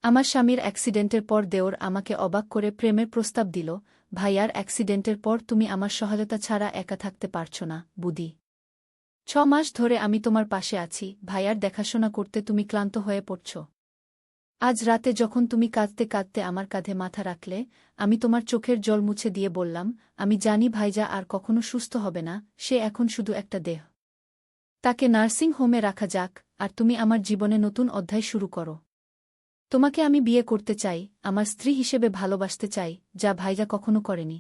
আমার স্বামীর অ্যাক্সিডেন্টের পর দেওর আমাকে অবাক করে প্রেমের প্রস্তাব দিল। ভাইয়ার অ্যাক্সিডেন্টের পর তুমি আমার সহায়তা ছাড়া একা থাকতে পারছ না, বুদি। 6 মাস ধরে আমি তোমার পাশে আছি, ভাইয়ার দেখাশোনা করতে তুমি ক্লান্ত হয়ে পড়ছ। আজ রাতে যখন তুমি কাঁদতে কাঁদতে আমার কাঁধে মাথা রাখলে, আমি তোমার চোখের জল মুছে দিয়ে বললাম, আমি জানি ভাইজা আর কখনো সুস্থ হবে না, সে এখন শুধু একটা দেহ। তাকে নার্সিং হোমে রাখা যাক, আর তুমি আমার জীবনে নতুন অধ্যায় শুরু করো। তোমাকে আমি বিয়ে করতে চাই, আমার স্ত্রী হিসেবে ভালোবাসতে চাই, যা ভাইজা কখনো করেনি।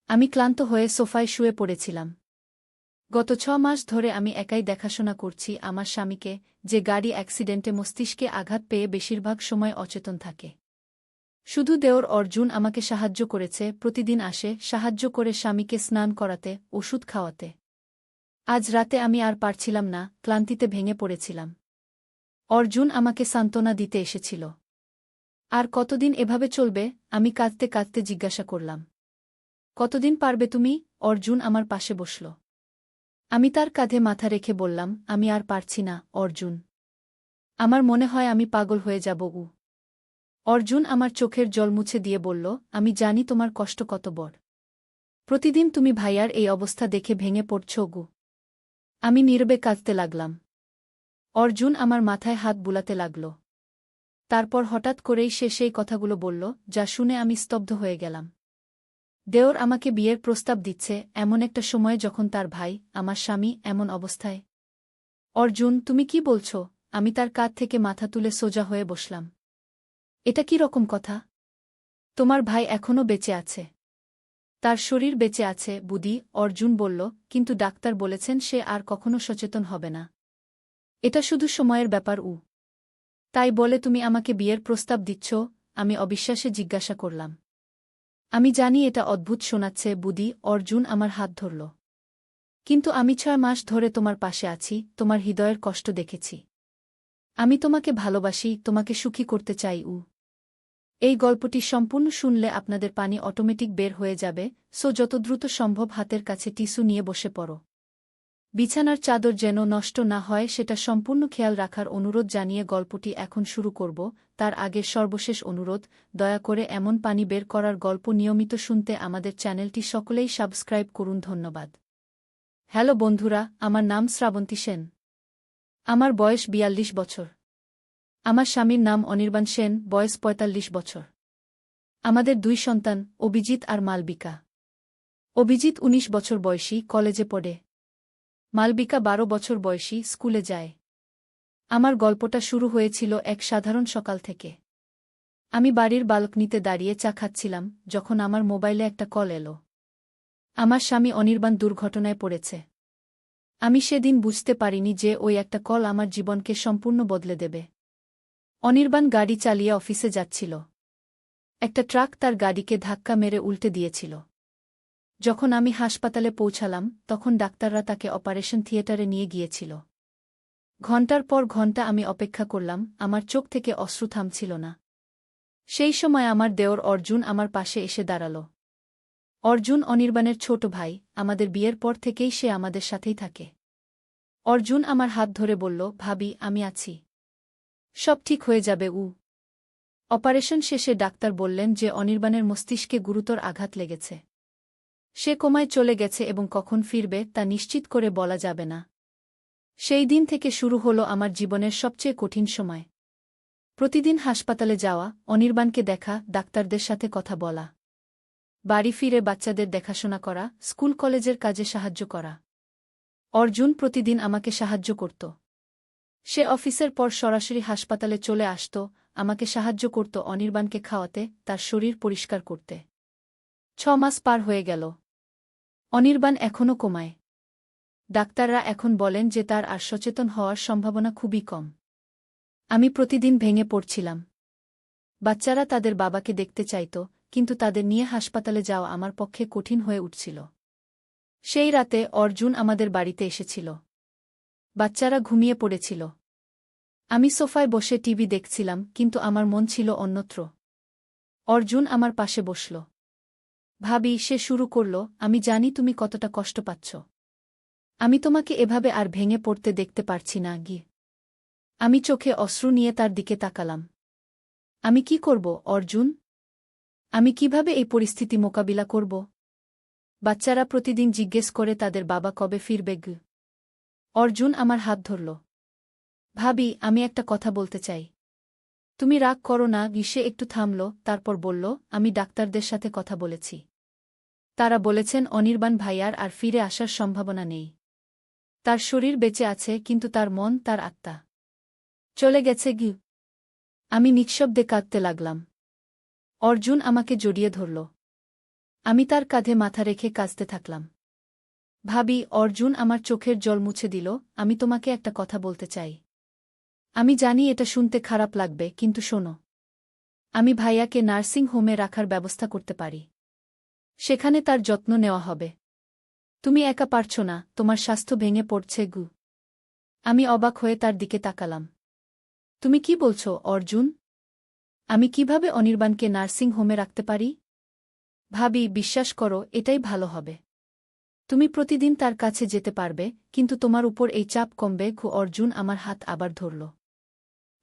আমি ক্লান্ত হয়ে সোফায় শুয়ে পড়েছিলাম। গত 6 মাস ধরে আমি একাই দেখাশোনা করছি আমার স্বামীকে, যে গাড়ি অ্যাক্সিডেন্টে মস্তিষ্কে আঘাত পেয়ে বেশিরভাগ সময় অচেতন থাকে। শুধু দেওর অর্জুন আমাকে সাহায্য করেছে, প্রতিদিন আসে, সাহায্য করে স্বামীকে স্নান করাতে, ওষুধ খাওয়াতে। আজ রাতে আমি আর পারছিলাম না, ক্লান্তিতে ভেঙে পড়েছিলাম। অর্জুন আমাকে সান্ত্বনা দিতে এসেছিল। আর কতদিন এভাবে চলবে, আমি কাঁদতে কাঁদতে জিজ্ঞাসা করলাম। কতদিন পারবে তুমি? অর্জুন আমার পাশে বসল। আমি তার কাঁধে মাথা রেখে বললাম, আমি আর পারছি না, অর্জুন। আমার মনে হয় আমি পাগল হয়ে যাব। অর্জুন আমার চোখের জল মুছে দিয়ে বলল, আমি জানি তোমার কষ্ট কত বড়। প্রতিদিন তুমি ভাইয়ার এই অবস্থা দেখে ভেঙে পড়ছ। আমি নীরবে কাঁদতে লাগলাম। অর্জুন আমার মাথায় হাত বুলাতে লাগল। তারপর হঠাৎ করেই সে সেই কথাগুলো বলল, যা শুনে আমি স্তব্ধ হয়ে গেলাম। দেওর আমাকে বিয়ের প্রস্তাব দিচ্ছে এমন একটা সময়ে যখন তার ভাই, আমার স্বামী, এমন অবস্থায়। অর্জুন, তুমি কি বলছ? আমি তার কাঁধ থেকে মাথা তুলে সোজা হয়ে বসলাম। এটা কি রকম কথা? তোমার ভাই এখনও বেঁচে আছে। তার শরীর বেঁচে আছে, বুদি, অর্জুন বলল, কিন্তু ডাক্তার বলেছেন সে আর কখনো সচেতন হবে না। এটা শুধু সময়ের ব্যাপার। তাই বলে তুমি আমাকে বিয়ের প্রস্তাব দিচ্ছ? আমি অবিশ্বাসে জিজ্ঞাসা করলাম। আমি জানি এটা অদ্ভুত শোনাচ্ছে, বুদি, অর্জুন আমার হাত ধরল। কিন্তু আমি 6 মাস ধরে তোমার পাশে আছি, তোমার হৃদয়ের কষ্ট দেখেছি। আমি তোমাকে ভালোবাসি, তোমাকে সুখী করতে চাই। এই গল্পটি সম্পূর্ণ শুনলে আপনাদের পানি অটোমেটিক বের হয়ে যাবে, সো যত দ্রুত সম্ভব হাতের কাছে টিস্যু নিয়ে বসে পড়ো। বিছানার চাদর যেন নষ্ট না হয় সেটা সম্পূর্ণ খেয়াল রাখার অনুরোধ জানিয়ে গল্পটি এখন শুরু করব। তার আগে সর্বশেষ অনুরোধ, দয়া করে এমন পানি বের করার গল্প নিয়মিত শুনতে আমাদের চ্যানেলটি সকলেই সাবস্ক্রাইব করুন। ধন্যবাদ। হ্যালো বন্ধুরা, আমার নাম শ্রাবন্তী সেন। আমার বয়স 42 বছর। আমার স্বামীর নাম অনির্বাণ সেন, বয়স 45 বছর। আমাদের 2 সন্তান, অভিজিৎ আর মালবিকা। অভিজিৎ 19 বছর বয়সী, কলেজে পড়ে। মালবিকা 12 বছর বয়সী, স্কুলে যায়। আমার গল্পটা শুরু হয়েছিল এক সাধারণ সকাল থেকে। আমি বাড়ির বালকনিতে দাঁড়িয়ে চা খাচ্ছিলাম, যখন আমার মোবাইলে একটা কল এলো। আমার স্বামী অনির্বাণ দুর্ঘটনায় পড়েছে। আমি সেদিন বুঝতে পারিনি যে ওই একটা কল আমার জীবনকে সম্পূর্ণ বদলে দেবে। অনির্বাণ গাড়ি চালিয়ে অফিসে যাচ্ছিল। একটা ট্রাক তার গাড়িকে ধাক্কা মেরে উল্টে দিয়েছিল। যখন আমি হাসপাতালে পৌঁছালাম, তখন ডাক্তাররা তাকে অপারেশন থিয়েটারে নিয়ে গিয়েছিল। ঘণ্টার পর ঘণ্টা আমি অপেক্ষা করলাম, আমার চোখ থেকে অশ্রু থামছিল না। সেই সময় আমার দেওর অর্জুন আমার পাশে এসে দাঁড়াল। অর্জুন অনির্বাণের ছোট ভাই, আমাদের বিয়ের পর থেকেই সে আমাদের সাথেই থাকে। অর্জুন আমার হাত ধরে বলল, ভাবি, আমি আছি। সব ঠিক হয়ে যাবে। অপারেশন শেষে ডাক্তার বললেন যে অনির্বাণের মস্তিষ্কে গুরুতর আঘাত লেগেছে। সে কোমায় চলে গেছে এবং কখন ফিরবে তা নিশ্চিত করে বলা যাবে না। সেই দিন থেকে শুরু হলো আমার জীবনের সবচেয়ে কঠিন সময়। প্রতিদিন হাসপাতালে যাওয়া, অনির্বাণকে দেখা, ডাক্তারদের সাথে কথা বলা। বাড়ি ফিরে বাচ্চাদের দেখাশোনা করা, স্কুল কলেজের কাজে সাহায্য করা। অর্জুন প্রতিদিন আমাকে সাহায্য করত। সে অফিসের পর সরাসরি হাসপাতালে চলে আসত, আমাকে সাহায্য করত অনির্বাণকে খাওয়াতে, তার শরীর পরিষ্কার করতে। 6 মাস পার হয়ে গেল। অনির্বাণ এখনও কোমায়। ডাক্তাররা এখন বলেন যে তার আর সচেতন হওয়ার সম্ভাবনা খুবই কম। আমি প্রতিদিন ভেঙে পড়ছিলাম। বাচ্চারা তাদের বাবাকে দেখতে চাইত, কিন্তু তাদের নিয়ে হাসপাতালে যাওয়া আমার পক্ষে কঠিন হয়ে উঠছিল। সেই রাতে অর্জুন আমাদের বাড়িতে এসেছিল। বাচ্চারা ঘুমিয়ে পড়েছিল। আমি সোফায় বসে টিভি দেখছিলাম, কিন্তু আমার মন ছিল অন্যত্র। অর্জুন আমার পাশে বসল। ভাবি, সে শুরু করল, আমি জানি তুমি কতটা কষ্ট পাচ্ছ। আমি তোমাকে এভাবে আর ভেঙে পড়তে দেখতে পারছি না। আমি চোখে অশ্রু নিয়ে তার দিকে তাকালাম। আমি কি করব অর্জুন? আমি কিভাবে এই পরিস্থিতি মোকাবিলা করব? বাচ্চারা প্রতিদিন জিজ্ঞেস করে তাদের বাবা কবে ফিরবে। অর্জুন আমার হাত ধরল। ভাবি, আমি একটা কথা বলতে চাই। তুমি রাগ করো না। সে একটু থামল, তারপর বলল, আমি ডাক্তারদের সাথে কথা বলেছি। তারা বলেছেন অনির্বাণ ভাইয়ার আর ফিরে আসার সম্ভাবনা নেই। তার শরীর বেঁচে আছে, কিন্তু তার মন, তার আত্মা চলে গেছে। আমি নিঃশব্দে কাঁদতে লাগলাম। অর্জুন আমাকে জড়িয়ে ধরল। আমি তার কাঁধে মাথা রেখে কাঁদতে থাকলাম। ভাবি, অর্জুন আমার চোখের জল মুছে দিল। আমি তোমাকে একটা কথা বলতে চাই। আমি জানি এটা শুনতে খারাপ লাগবে, কিন্তু শোনো। আমি ভাইয়াকে নার্সিং হোমে রাখার ব্যবস্থা করতে পারি। সেখানে তার যত্ন নেওয়া হবে। তুমি একা পারছ না, তোমার স্বাস্থ্য ভেঙে পড়ছে। আমি অবাক হয়ে তার দিকে তাকালাম। তুমি কি বলছ অর্জুন? আমি কিভাবে অনির্বাণকে নার্সিং হোমে রাখতে পারি? ভাবি, বিশ্বাস করো, এটাই ভালো হবে। তুমি প্রতিদিন তার কাছে যেতে পারবে, কিন্তু তোমার উপর এই চাপ কমবে। অর্জুন আমার হাত আবার ধরল।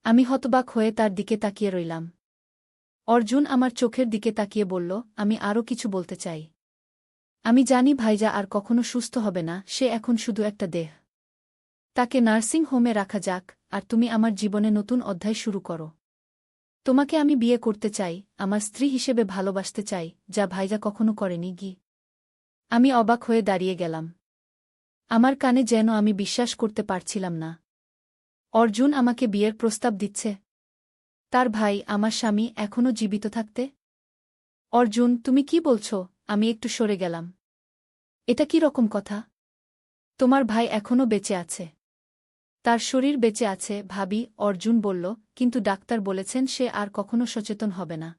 আমি হতবাক হয়ে তার দিকে তাকিয়ে রইলাম। অর্জুন আমার চোখের দিকে তাকিয়ে বলল, আমি আরও কিছু বলতে চাই। আমি জানি ভাইজা আর কখনো সুস্থ হবে না। সে এখন শুধু একটা দেহ। তাকে নার্সিং হোমে রাখা যাক, আর তুমি আমার জীবনে নতুন অধ্যায় শুরু করো। তোমাকে আমি বিয়ে করতে চাই, আমার স্ত্রী হিসেবে ভালোবাসতে চাই, যা ভাইজা কখনো করেনি। আমি অবাক হয়ে দাঁড়িয়ে গেলাম। আমার কানে যেন আমি বিশ্বাস করতে পারছিলাম না। অর্জুন আমাকে বিয়ের প্রস্তাব দিচ্ছে। তার ভাই, আমার স্বামী, এখনও জীবিত থাকতে? অর্জুন, তুমি কি বলছ? আমি একটু সরে গেলাম। এটা কি রকম কথা? তোমার ভাই এখনও বেঁচে আছে। তার শরীর বেঁচে আছে ভাবি, অর্জুন বলল, কিন্তু ডাক্তার বলেছেন সে আর কখনো সচেতন হবে না।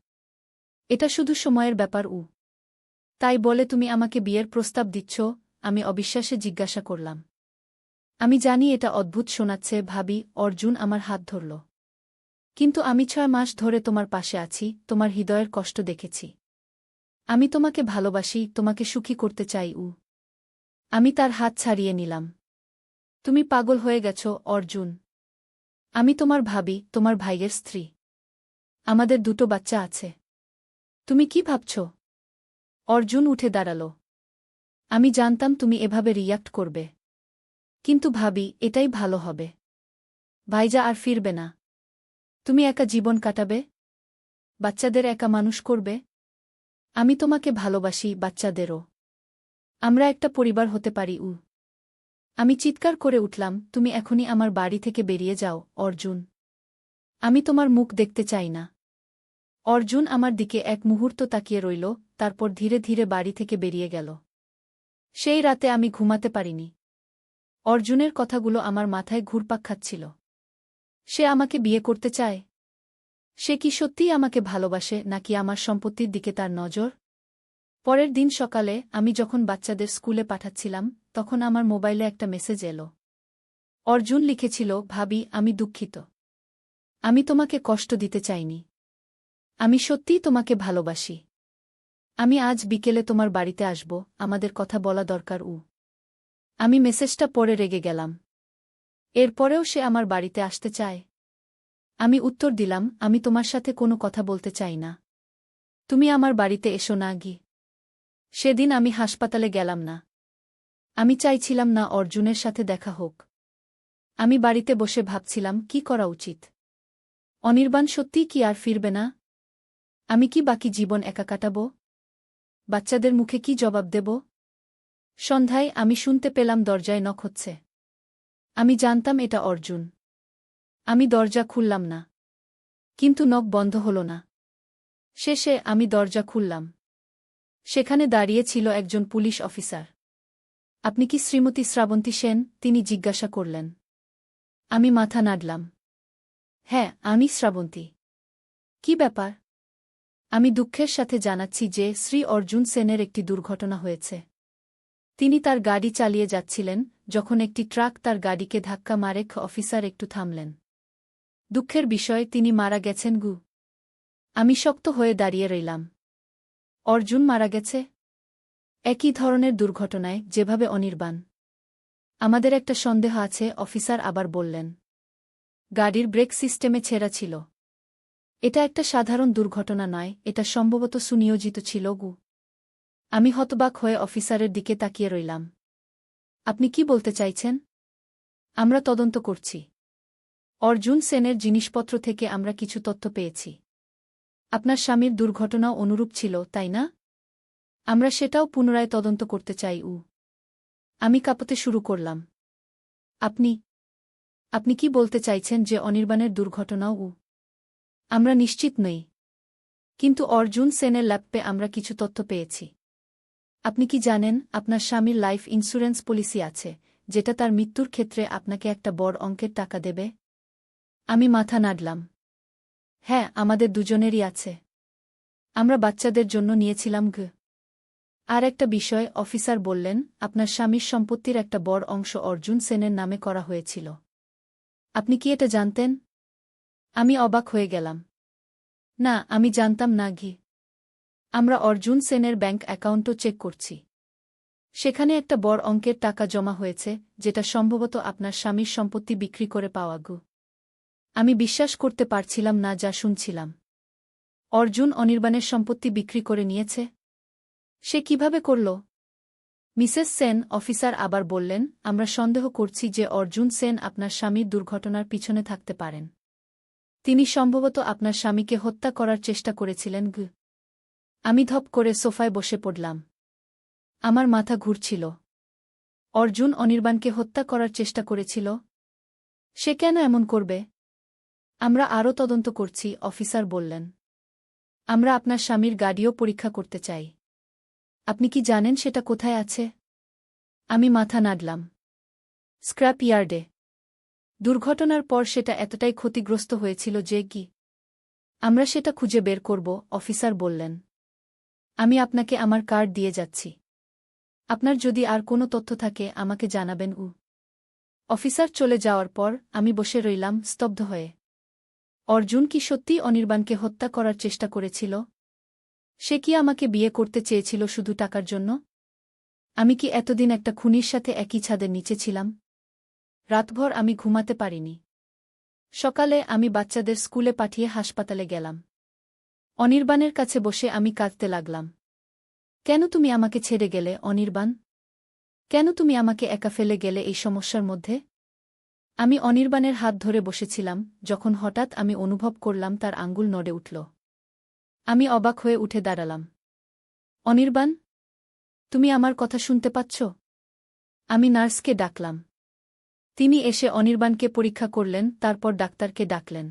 এটা শুধু সময়ের ব্যাপার। তাই বলে তুমি আমাকে বিয়ের প্রস্তাব দিচ্ছ? আমি অবিশ্বাসে জিজ্ঞাসা করলাম। আমি জানি এটা অদ্ভুত শোনাচ্ছে ভাবি, অর্জুন আমার হাত ধরল। কিন্তু আমি 6 মাস ধরে তোমার পাশে আছি, তোমার হৃদয়ের কষ্ট দেখেছি। আমি তোমাকে ভালোবাসি, তোমাকে সুখী করতে চাই। আমি তার হাত ছাড়িয়ে নিলাম। তুমি পাগল হয়ে গেছ অর্জুন। আমি তোমার ভাবি, তোমার ভাইয়ের স্ত্রী। আমাদের 2টো বাচ্চা আছে। তুমি কি ভাবছ? অর্জুন উঠে দাঁড়াল। আমি জানতাম তুমি এভাবে রিয়্যাক্ট করবে। কিন্তু ভাবি, এটাই ভালো হবে। ভাইজা আর ফিরবে না। তুমি একা জীবন কাটাবে, বাচ্চাদের একা মানুষ করবে। আমি তোমাকে ভালোবাসি, বাচ্চাদেরও। আমরা একটা পরিবার হতে পারি। আমি চিৎকার করে উঠলাম, তুমি এখনই আমার বাড়ি থেকে বেরিয়ে যাও অর্জুন। আমি তোমার মুখ দেখতে চাই না। অর্জুন আমার দিকে এক মুহূর্ত তাকিয়ে রইল, তারপর ধীরে ধীরে বাড়ি থেকে বেরিয়ে গেল। সেই রাতে আমি ঘুমাতে পারিনি। অর্জুনের কথাগুলো আমার মাথায় ঘুরপাক খাচ্ছিল। সে আমাকে বিয়ে করতে চায়। সে কি সত্যিই আমাকে ভালোবাসে, নাকি আমার সম্পত্তির দিকে তার নজর? পরের দিন সকালে আমি যখন বাচ্চাদের স্কুলে পাঠাচ্ছিলাম, তখন আমার মোবাইলে একটা মেসেজ এলো। অর্জুন লিখেছিল, ভাবি, আমি দুঃখিত। আমি তোমাকে কষ্ট দিতে চাইনি। আমি সত্যিই তোমাকে ভালোবাসি। আমি আজ বিকেলে তোমার বাড়িতে আসব, আমাদের কথা বলা দরকার। আমি মেসেজটা পড়ে রেগে গেলাম। এরপরেও সে আমার বাড়িতে আসতে চায়। আমি উত্তর দিলাম, আমি তোমার সাথে কোনো কথা বলতে চাই না। তুমি আমার বাড়িতে এসো না। সেদিন আমি হাসপাতালে গেলাম না। আমি চাইছিলাম না অর্জুনের সাথে দেখা হোক। আমি বাড়িতে বসে ভাবছিলাম কি করা উচিত। অনির্বাণ সত্যিই কি আর ফিরবে না? আমি কি বাকি জীবন একা কাটাব? বাচ্চাদের মুখে কি জবাব দেব? সন্ধ্যায় আমি শুনতে পেলাম দরজায় নক হচ্ছে। আমি জানতাম এটা অর্জুন। আমি দরজা খুললাম না। কিন্তু নক বন্ধ হল না। শেষে আমি দরজা খুললাম। সেখানে দাঁড়িয়ে ছিল একজন পুলিশ অফিসার। আপনি কি শ্রীমতী শ্রাবন্তী সেন? তিনি জিজ্ঞাসা করলেন। আমি মাথা নাড়লাম। হ্যাঁ, আমি শ্রাবন্তী। কি ব্যাপার? আমি দুঃখের সাথে জানাচ্ছি যে শ্রী অর্জুন সেনের একটি দুর্ঘটনা হয়েছে। তিনি তার গাড়ি চালিয়ে যাচ্ছিলেন, যখন একটি ট্রাক তার গাড়িকে ধাক্কা মারে। অফিসার একটু থামলেন। দুঃখের বিষয়, তিনি মারা গেছেন। আমি শক্ত হয়ে দাঁড়িয়ে রইলাম। অর্জুন মারা গেছে? একই ধরনের দুর্ঘটনায়, যেভাবে অনির্বাণ। আমাদের একটা সন্দেহ আছে, অফিসার আবার বললেন। গাড়ির ব্রেক সিস্টেমে ছেঁড়া ছিল। এটা একটা সাধারণ দুর্ঘটনা নয়, এটা সম্ভবত সুনিয়োজিত ছিল গু। আমি হতবাক হয়ে অফিসারের দিকে তাকিয়ে রইলাম। আপনি কি বলতে চাইছেন? আমরা তদন্ত করছি। অর্জুন সেনের জিনিসপত্র থেকে আমরা কিছু তথ্য পেয়েছি। আপনার স্বামীর দুর্ঘটনাও অনুরূপ ছিল, তাই না? আমরা সেটাও পুনরায় তদন্ত করতে চাই। আমি কাঁপতে শুরু করলাম। আপনি আপনি কি বলতে চাইছেন যে অনির্বাণের দুর্ঘটনাও? আমরা নিশ্চিত নই, কিন্তু অর্জুন সেনের ল্যাপে আমরা কিছু তথ্য পেয়েছি। আপনি কি জানেন আপনার স্বামীর লাইফ ইন্স্যুরেন্স পলিসি আছে, যেটা তার মৃত্যুর ক্ষেত্রে আপনাকে একটা বড় অঙ্কের টাকা দেবে? আমি মাথা নাড়লাম। হ্যাঁ, আমাদের দুজনেরই আছে। আমরা বাচ্চাদের জন্য নিয়েছিলাম আর একটা বিষয়, অফিসার বললেন, আপনার স্বামীর সম্পত্তির একটা বড় অংশ অর্জুন সেনের নামে করা হয়েছিল। আপনি কি এটা জানতেন? আমি অবাক হয়ে গেলাম। না, আমি জানতাম না। আমরা অর্জুন সেনের ব্যাংক অ্যাকাউন্টও চেক করছি। সেখানে একটা বড় অঙ্কের টাকা জমা হয়েছে, যেটা সম্ভবত আপনার স্বামীর সম্পত্তি বিক্রি করে পাওয়া। আমি বিশ্বাস করতে পারছিলাম না যা শুনছিলাম। অর্জুন অনির্বাণের সম্পত্তি বিক্রি করে নিয়েছে? সে কিভাবে করল? মিসেস সেন, অফিসার আবার বললেন, আমরা সন্দেহ করছি যে অর্জুন সেন আপনার স্বামীর দুর্ঘটনার পিছনে থাকতে পারেন। তিনি সম্ভবত আপনার স্বামীকে হত্যা করার চেষ্টা করেছিলেন। আমি ধপ করে সোফায় বসে পড়লাম। আমার মাথা ঘুরছিল। অর্জুন অনির্বাণকে হত্যা করার চেষ্টা করেছিল? সে কেন এমন করবে? আমরা আরও তদন্ত করছি, অফিসার বললেন। আমরা আপনার স্বামীর গাড়িও পরীক্ষা করতে চাই। আপনি কি জানেন সেটা কোথায় আছে? আমি মাথা নাড়লাম। স্ক্র্যাপ ইয়ার্ডে। দুর্ঘটনার পর সেটা এতটাই ক্ষতিগ্রস্ত হয়েছিল যে আমরা সেটা খুঁজে বের করব, অফিসার বললেন। আমি আপনাকে আমার কার্ড দিয়ে যাচ্ছি। আপনার যদি আর কোনো তথ্য থাকে আমাকে জানাবেন। অফিসার চলে যাওয়ার পর আমি বসে রইলাম স্তব্ধ হয়ে। অর্জুন কি সত্যিই অনির্বাণকে হত্যা করার চেষ্টা করেছিল? সে কি আমাকে বিয়ে করতে চেয়েছিল শুধু টাকার জন্য? আমি কি এতদিন একটা খুনির সাথে একই ছাদের নিচে ছিলাম? রাতভর আমি ঘুমাতে পারিনি। সকালে আমি বাচ্চাদের স্কুলে পাঠিয়ে হাসপাতালে গেলাম। অনির্বাণের কাছে বসে আমি কাঁদতে লাগলাম। কেন তুমি আমাকে ছেড়ে গেলে, অনির্বাণ? কেন তুমি আমাকে একা ফেলে গেলে এই সমস্যার মধ্যে? আমি অনির্বাণের হাত ধরে বসেছিলাম, যখন হঠাৎ আমি অনুভব করলাম তার আঙ্গুল নড়ে উঠল। আমি অবাক হয়ে উঠে দাঁড়ালাম। অনির্বাণ, তুমি আমার কথা শুনতে পাচ্ছ? আমি নার্সকে ডাকলাম। তিনি এসে অনির্বাণকে পরীক্ষা করলেন, তারপর ডাক্তারকে ডাকলেন।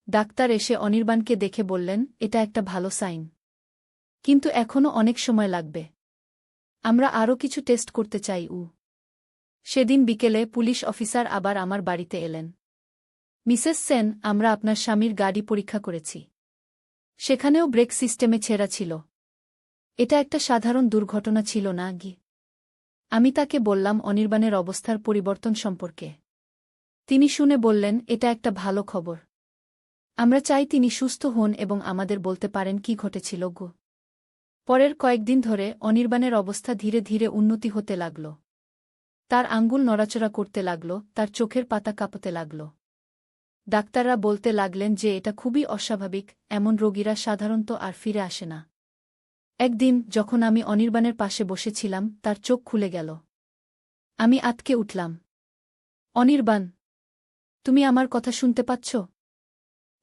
ডাক্তার এসে অনির্বাণকে দেখে বললেন, এটা একটা ভালো সাইন, কিন্তু এখনও অনেক সময় লাগবে। আমরা আরও কিছু টেস্ট করতে চাই। সেদিন বিকেলে পুলিশ অফিসার আবার আমার বাড়িতে এলেন। মিসেস সেন, আমরা আপনার স্বামীর গাড়ি পরীক্ষা করেছি। সেখানেও ব্রেক সিস্টেমে ছেঁড়া ছিল। এটা একটা সাধারণ দুর্ঘটনা ছিল না। আমি তাকে বললাম অনির্বাণের অবস্থার পরিবর্তন সম্পর্কে। তিনি শুনে বললেন, এটা একটা ভালো খবর। আমরা চাই তিনি সুস্থ হন এবং আমাদের বলতে পারেন কি ঘটেছিল। পরের কয়েকদিন ধরে অনির্বাণের অবস্থা ধীরে ধীরে উন্নতি হতে লাগল। তার আঙ্গুল নড়াচড়া করতে লাগল, তার চোখের পাতা কাঁপতে লাগল। ডাক্তাররা বলতে লাগলেন যে এটা খুবই অস্বাভাবিক, এমন রোগীরা সাধারণত আর ফিরে আসে না। একদিন যখন আমি অনির্বাণের পাশে বসেছিলাম, তার চোখ খুলে গেল। আমি আটকে উঠলাম। অনির্বাণ, তুমি আমার কথা শুনতে পাচ্ছ?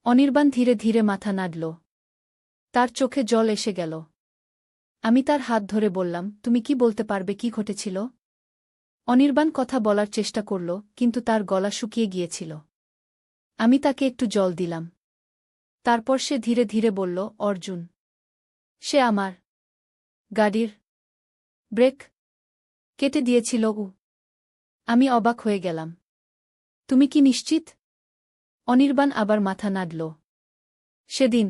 অনির্বাণ ধীরে ধীরে মাথা নাড়ল। তার চোখে জল এসে গেল। আমি তার হাত ধরে বললাম, তুমি কি বলতে পারবে কি ঘটেছিল? অনির্বাণ কথা বলার চেষ্টা করল, কিন্তু তার গলা শুকিয়ে গিয়েছিল। আমি তাকে একটু জল দিলাম। তারপর সে ধীরে ধীরে বলল, অর্জুন। সে আমার গাড়ির ব্রেক কেটে দিয়েছিল। আমি অবাক হয়ে গেলাম। তুমি কি নিশ্চিত? অনির্বাণ আবার মাথা নাড়ল। সেদিন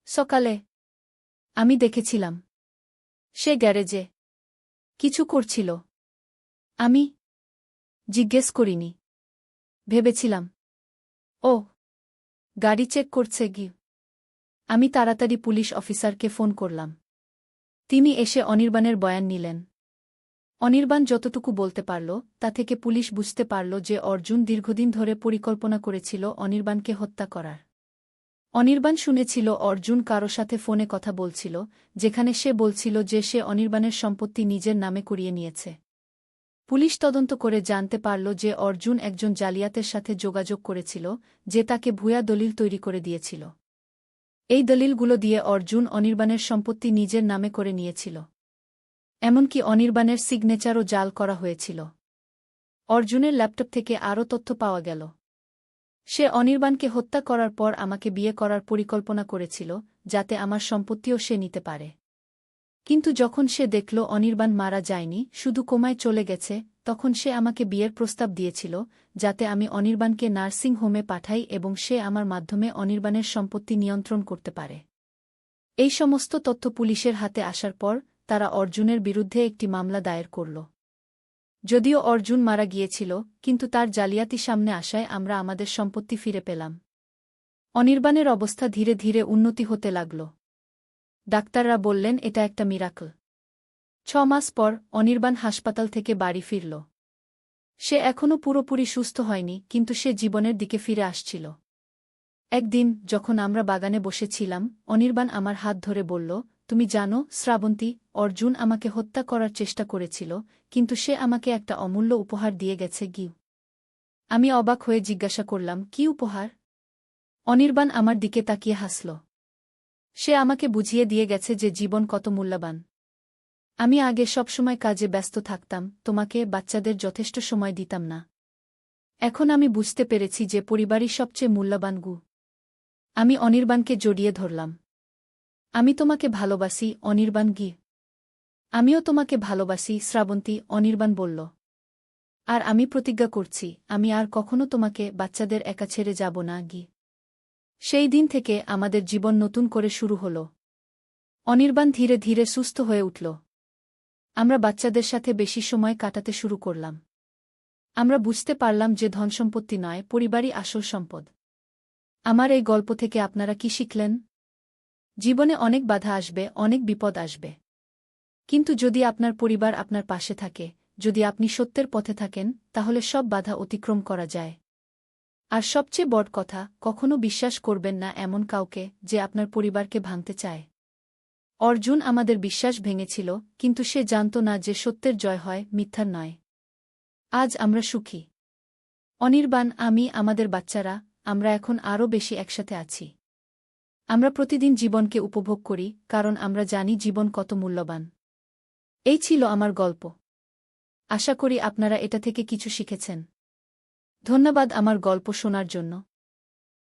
সকালে আমি দেখেছিলাম। সে গ্যারেজে কিছু করছিল। আমি জিজ্ঞেস করিনি। ভেবেছিলাম ও গাড়ি চেক করছে। আমি তাড়াতাড়ি পুলিশ অফিসারকে ফোন করলাম। তিনি এসে অনির্বাণের বয়ান নিলেন। অনির্বাণ যতটুকু বলতে পারল, তা থেকে পুলিশ বুঝতে পারল যে অর্জুন দীর্ঘদিন ধরে পরিকল্পনা করেছিল অনির্বাণকে হত্যা করার। অনির্বাণ শুনেছিল অর্জুন কারো সাথে ফোনে কথা বলছিল, যেখানে সে বলছিল যে সে অনির্বাণের সম্পত্তি নিজের নামে করিয়ে নিয়েছে। পুলিশ তদন্ত করে জানতে পারল যে অর্জুন একজন জালিয়াতের সাথে যোগাযোগ করেছিল, যে তাকে ভুয়া দলিল তৈরি করে দিয়েছিল। এই দলিলগুলো দিয়ে অর্জুন অনির্বাণের সম্পত্তি নিজের নামে করে নিয়েছিল। এমনকি অনির্বাণের সিগনেচারও জাল করা হয়েছিল। অর্জুনের ল্যাপটপ থেকে আরও তথ্য পাওয়া গেল। সে অনির্বাণকে হত্যা করার পর আমাকে বিয়ে করার পরিকল্পনা করেছিল, যাতে আমার সম্পত্তিও সে নিতে পারে। কিন্তু যখন সে দেখল অনির্বাণ মারা যায়নি, শুধু কোমায় চলে গেছে, তখন সে আমাকে বিয়ের প্রস্তাব দিয়েছিল, যাতে আমি অনির্বাণকে নার্সিং হোমে পাঠাই এবং সে আমার মাধ্যমে অনির্বাণের সম্পত্তি নিয়ন্ত্রণ করতে পারে। এই সমস্ত তথ্য পুলিশের হাতে আসার পর তারা অর্জুনের বিরুদ্ধে একটি মামলা দায়ের করল। যদিও অর্জুন মারা গিয়েছিল, কিন্তু তার জালিয়াতি সামনে আসায় আমরা আমাদের সম্পত্তি ফিরে পেলাম। অনির্বাণের অবস্থা ধীরে ধীরে উন্নতি হতে লাগল। ডাক্তাররা বললেন এটা একটা মিরাকল। 6 মাস পর অনির্বাণ হাসপাতাল থেকে বাড়ি ফিরল। সে এখনও পুরোপুরি সুস্থ হয়নি, কিন্তু সে জীবনের দিকে ফিরে আসছিল। একদিন যখন আমরা বাগানে বসেছিলাম, অনির্বাণ আমার হাত ধরে বলল, তুমি জানো শ্রাবন্তী, অর্জুন আমাকে হত্যা করার চেষ্টা করেছিল, কিন্তু সে আমাকে একটা অমূল্য উপহার দিয়ে গেছে গিউ। আমি অবাক হয়ে জিজ্ঞাসা করলাম, কি উপহার? অনির্বাণ আমার দিকে তাকিয়ে হাসল। সে আমাকে বুঝিয়ে দিয়ে গেছে যে জীবন কত মূল্যবান। আমি আগে সবসময় কাজে ব্যস্ত থাকতাম, তোমাকে বাচ্চাদের যথেষ্ট সময় দিতাম না। এখন আমি বুঝতে পেরেছি যে পরিবারই সবচেয়ে মূল্যবান গু। আমি অনির্বাণকে জড়িয়ে ধরলাম। আমি তোমাকে ভালোবাসি, অনির্বাণ গি। আমিও তোমাকে ভালোবাসি, শ্রাবন্তী, অনির্বাণ বলল। আর আমি প্রতিজ্ঞা করছি, আমি আর কখনো তোমাকে বাচ্চাদের একা ছেড়ে যাব না গি। সেই দিন থেকে আমাদের জীবন নতুন করে শুরু হল। অনির্বাণ ধীরে ধীরে সুস্থ হয়ে উঠল। আমরা বাচ্চাদের সাথে বেশি সময় কাটাতে শুরু করলাম। আমরা বুঝতে পারলাম যে ধনসম্পত্তি নয়, পরিবারই আসল সম্পদ। আমার এই গল্প থেকে আপনারা কি শিখলেন? জীবনে অনেক বাধা আসবে, অনেক বিপদ আসবে। কিন্তু যদি আপনার পরিবার আপনার পাশে থাকে, যদি আপনি সত্যের পথে থাকেন, তাহলে সব বাধা অতিক্রম করা যায়। আর সবচেয়ে বড় কথা, কখনো বিশ্বাস করবেন না এমন কাউকে যে আপনার পরিবারকে ভাঙতে চায়। অর্জুন আমাদের বিশ্বাস ভেঙেছিল, কিন্তু সে জানত না যে সত্যের জয় হয়, মিথ্যার নয়। আজ আমরা সুখী। অনির্বাণ, আমি, আমাদের বাচ্চারা, আমরা এখন আরও বেশি একসাথে আছি। আমরা প্রতিদিন জীবনকে উপভোগ করি, কারণ আমরা জানি জীবন কত মূল্যবান। এই ছিল আমার গল্প। আশা করি আপনারা এটা থেকে কিছু শিখেছেন। ধন্যবাদ আমার গল্প শোনার জন্য।